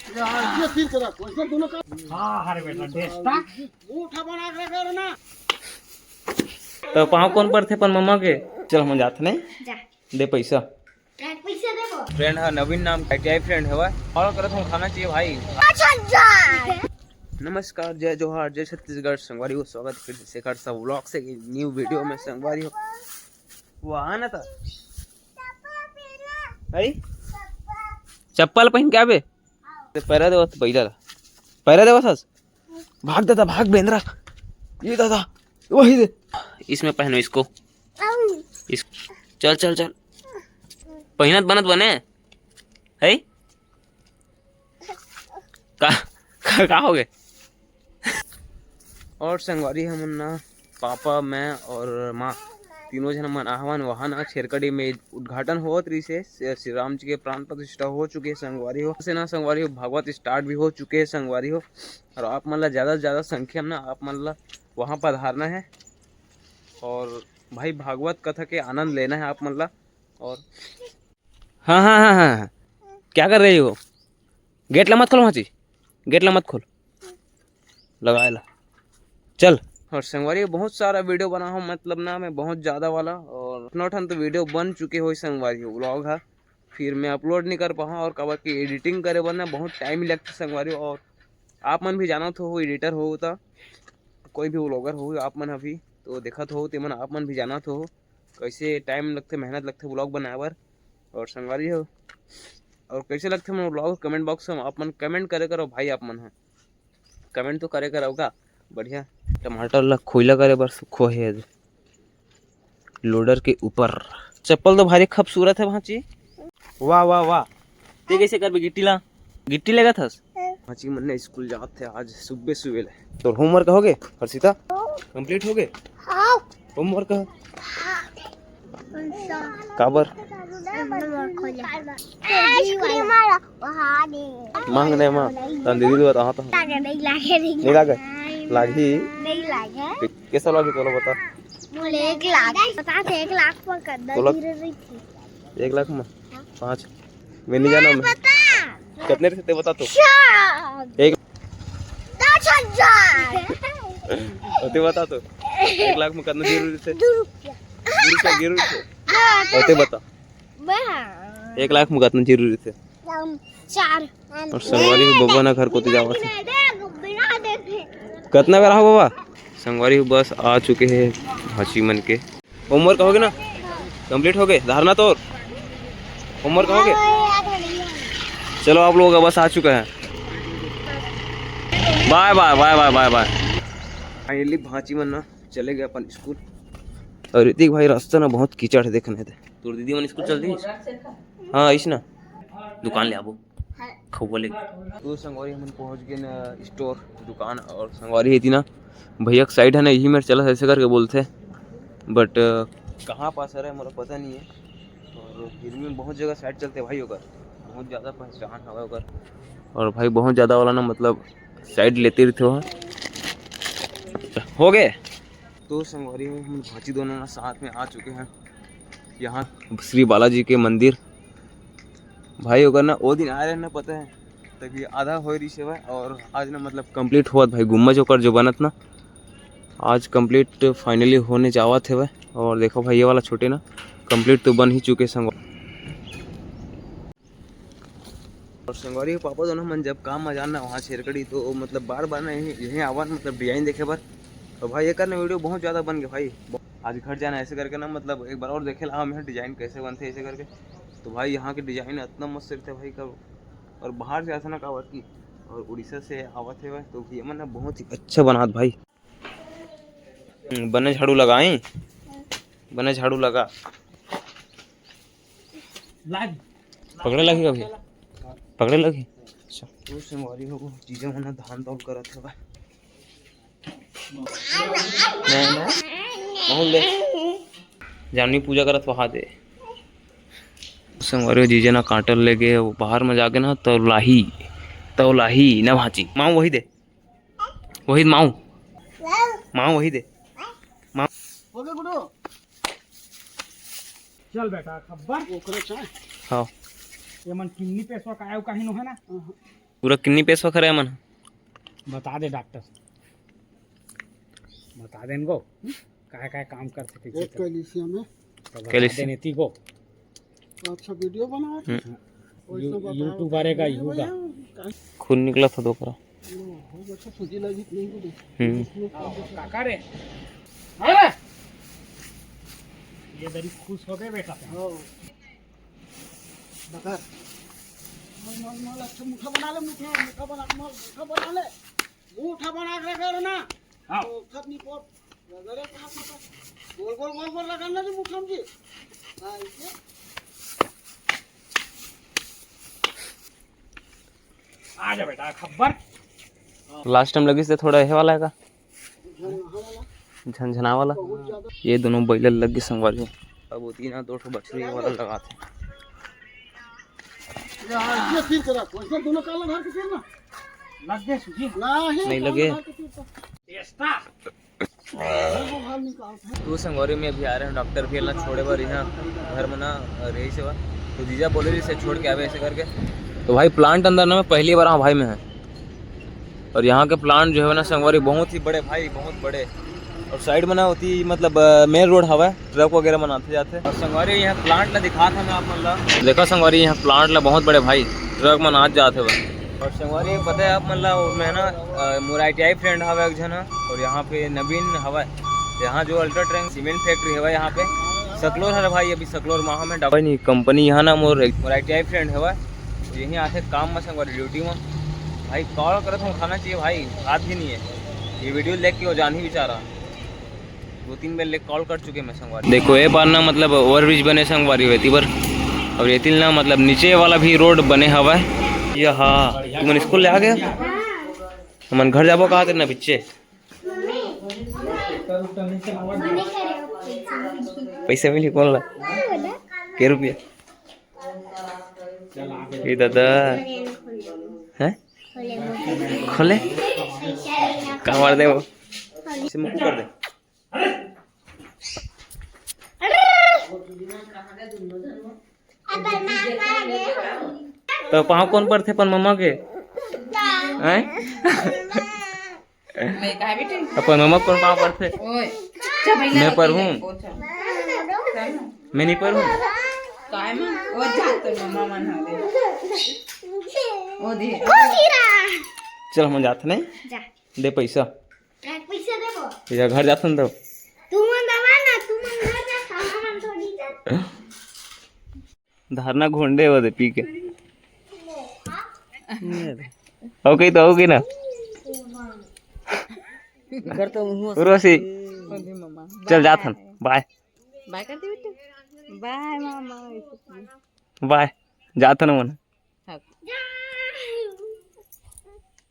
ये तीर करा वैसे दोनों का। हाँ हरे बेटा ढेस्ता उठा बना के कर ना। तो पाँव कौन पर थे पर मम्मा के। चल हम जाते नहीं जा दे पैसा। पैसा देबो फ्रेंड है नवीन नाम ITI फ्रेंड है वह और करत हम खाना चाहिए भाई। नमस्कार जय जोहार जय छत्तीसगढ़ संगवारी हो स्वागत फिर से कर सब व्लॉग से न्यू वीडियो में संगवारी हो वो आना था भाई चप्पल पहन के आवे पैरा देवा पहिला पैरा देवा सस भाग दादा भाग बेंद्रा ये दादा वही दे इसमें पहनो इसको इस चल चल चल पहिनत बनत बने है का हो गए। और संगवारी हम ना पापा मैं और माँ तीनों जन मन आहवान वहाँ ना छेरकड़ी में उद्घाटन होत रही से श्री राम जी के प्राण प्रतिष्ठा हो चुके संगवारी हो से ना संगवारी हो भागवत स्टार्ट भी हो चुके हैं संगवारी हो और आप मन ला ज़्यादा से ज़्यादा संख्या में ना आप मन ला वहाँ पधारना है और भाई भागवत कथा के आनंद लेना है आप मन ला। और हाँ हाँ हाँ हाँ हाँ क्या कर रही हो गेट ला मत खोल माची गेट ला मत खोल लगाए ला चल। और संगवारी बहुत सारा वीडियो बना हो मतलब ना मैं बहुत ज़्यादा वाला और नौठन तो वीडियो बन चुके हो संगवारी हो व्लॉग है फिर मैं अपलोड नहीं कर पाऊँ और कबर की एडिटिंग करे बनना बहुत टाइम लगता संगवारी हो। और आप मन भी जाना तो हो एडिटर हो तो कोई भी व्लॉगर हो आप मन अभी तो देखत हो ते मन आप मन भी जाना तो हो कैसे टाइम लगते मेहनत लगते व्लॉग बनाए बर और संगवारी हो और कैसे लगते मन व्लॉग कमेंट बॉक्स में आप मन कमेंट करे करो भाई आप मन है कमेंट तो करे करो का बढ़िया। टमाटर ला खोइला करे बर सुखो है लोडर के ऊपर चप्पल तो भारी खूबसूरत है भाची वाह वाह वाह ते कैसे कर गिट्टी लेगा थस भाची मन ने स्कूल जात थे आज सुबह सुबह तो होमवर्क हो गए हर्षिता कंप्लीट हो गए होमवर्क काबर मांग ने मां तन दीदी तो बता नहीं लागे लागी कैसा लगे चलो बता 1 लाख बता थे 1 लाख पर कदर गिर रही थी 1 लाख में 5 मैं नहीं जाना मैं कितने थे बता तो 10,000 ते बता तो 1 लाख में कितना जरूरी थे 2 रुपया गिर थे ते बता 1 लाख में कितना जरूरी थे 4 और संगवारी बब्बा ना घर को तो जावा थे कितना बेरा हो बाबा संगवारी बस आ चुके हैं भाची मन के होमवर्क हो गए ना कंप्लीट हो गए धारना तो होमवर्क हो गए चलो आप लोग बस आ चुके हैं bye bye bye bye bye bye finally भाची मन ना चले गए अपन स्कूल और ऋतिक भाई रास्ता ना बहुत कीचड़ है देखने थे तो दीदी मन स्कूल चल दी हाँ इस ना दुकान ले आबो बोले तो संगवारी हम पहुंच गए ना स्टोर दुकान और संगवारी है थी ना भैया का साइड है ना यही मेरे चला ऐसे करके बोलते बट कहाँ पास है मुझे पता नहीं है और दिल्ली में बहुत जगह साइड चलते भाई होकर बहुत ज़्यादा पहचान हवा होकर और भाई बहुत ज़्यादा वाला ना मतलब साइड लेते रहते हो गए। तो संगवारी में हम भाची दोनों ना साथ में आ चुके हैं यहाँ श्री बालाजी के मंदिर भाई होकर ना वो दिन आ रहे ना पता है तभी आधा हो रही सेवा और आज ना मतलब कंप्लीट हुआ भाई गुम्बज होकर जो बनत ना आज कंप्लीट फाइनली होने जावा थे वह और देखो भाई ये वाला छोटे ना कंप्लीट तो बन ही चुके संगवारी और संगवारी के पापा दोनों मन जब काम आ जाना वहाँ छेरकड़ी तो मतलब बार बार ना यहीं आवा मतलब डिजाइन देखे बार तो भाई ये करना वीडियो बहुत ज़्यादा बन गया भाई आज घर जाना ऐसे करके ना मतलब एक बार और देखे ला हम यहाँ डिजाइन कैसे बनते ऐसे करके तो भाई यहाँ के डिजाइन इतना मस्त रहते भाई का और बाहर से ऐसा ना कावत की और उड़ीसा से आवत है तो ये मन बहुत ही अच्छा बनात भाई बने झाड़ू लगाई बने झाड़ू लगा पकड़े लगी कभी पकड़े लगी अच्छा तो संगवारी हो चीज़ें मन धान तौल करत है ले जानी पूजा करत वहाँ दे संगवारी जीजे ना काटल ले गए बाहर में जाके ना तौलाही ना भाची माऊ वही दे वही माऊ वही दे हो गया गुडो चल बेटा खबर वो करे चाय हाँ ये मन किन्नी पैसा का कहीं नो है ना पूरा किन्नी पैसा खरे मन बता दे डॉक्टर बता दे इनको काय काम कर सकते एक कैल्शियम में कैल्शियम देती को अच्छा वीडियो बना यूट्यूब आएगा यूगा खून निकला था दोपहर अच्छा सूजी लगी नहीं काका रे अरे ये दरी खुश हो गए बेटा बता माल अच्छा मुठा बना ले मुठा बना ले मुठा बना के रखे ना हाँ तो सब नहीं पोट वगैरह कहाँ गोल गोल गोल गोल लगाना जी मुठा में जी हाँ इसे आ जा बेटा खबर लास्ट टाइम लगी से थोड़ा ये वाला है का झंझना वाला ये दोनों बैल लग गए संगवारी अब वो तीन 2 बछड़ी वाला लगाते ये फिर करा कोई दोनों काला धार के फिर ना लग गए सुजी नहीं लगे टेस्टा तो संगवारी में अभी आ रहे हैं डॉक्टर भी ना छोड़े बार यहाँ घर में ना रही से तो जीजा बोले रही से छोड़ के आवे ऐसे करके तो भाई प्लांट अंदर ना मैं पहली बार हाँ भाई में है और यहाँ के प्लांट जो है ना संगवारी बहुत ही बड़े भाई बहुत बड़े और साइड में ना होती मतलब मेन रोड हवा ट्रक वगैरह बनाते जाते और संगवारी यहाँ प्लांट ला दिखा था मैं आप मतलब देखा संगवारी यहाँ प्लांट ला बहुत बड़े भाई ट्रक में नाच जाते हुए और संगवारी पता है आप मतलब मैं ना मोर ITI फ्रेंड हवा एक जन और यहाँ पे नवीन हवा यहाँ जो अल्ट्रा ट्रैक सीमेंट फैक्ट्री है यहाँ पे सकलोर है भाई अभी सकलोर माह में डबल नहीं कंपनी यहाँ ना मोर ITI फ्रेंड है यहीं आते काम में संगवारी ड्यूटी में भाई कॉल करत हूँ खाना चाहिए भाई बात ही नहीं है ये वीडियो देख के वो जान ही बेचारा 2-3 बार ले कॉल कर चुके मैं संगवारी देखो ये बार ना मतलब ओवरब्रिज बने संगवारी होती पर और ये ना मतलब नीचे वाला भी रोड बने हवा है ये हाँ तुम स्कूल ले आ गया हम घर जाबो कहा ना बिच्चे पैसा मिली कौन ला के रुपया ये दादा है खोले कहाँ मार दे वो इसे मुक्कू कर दे तो पाँव कौन पर थे पर मम्मा के अपन मम्मा कौन पाँव पर थे मैं पर हूँ मैं नहीं पर हूँ चल हम जाते नहीं दे पैसा या घर जाते तो धारना घोंडे होते पी के ओके तो होगी ना रोसी चल जाथन बाय बाय कर दे बेटा बाय मामा बाय जाथन मन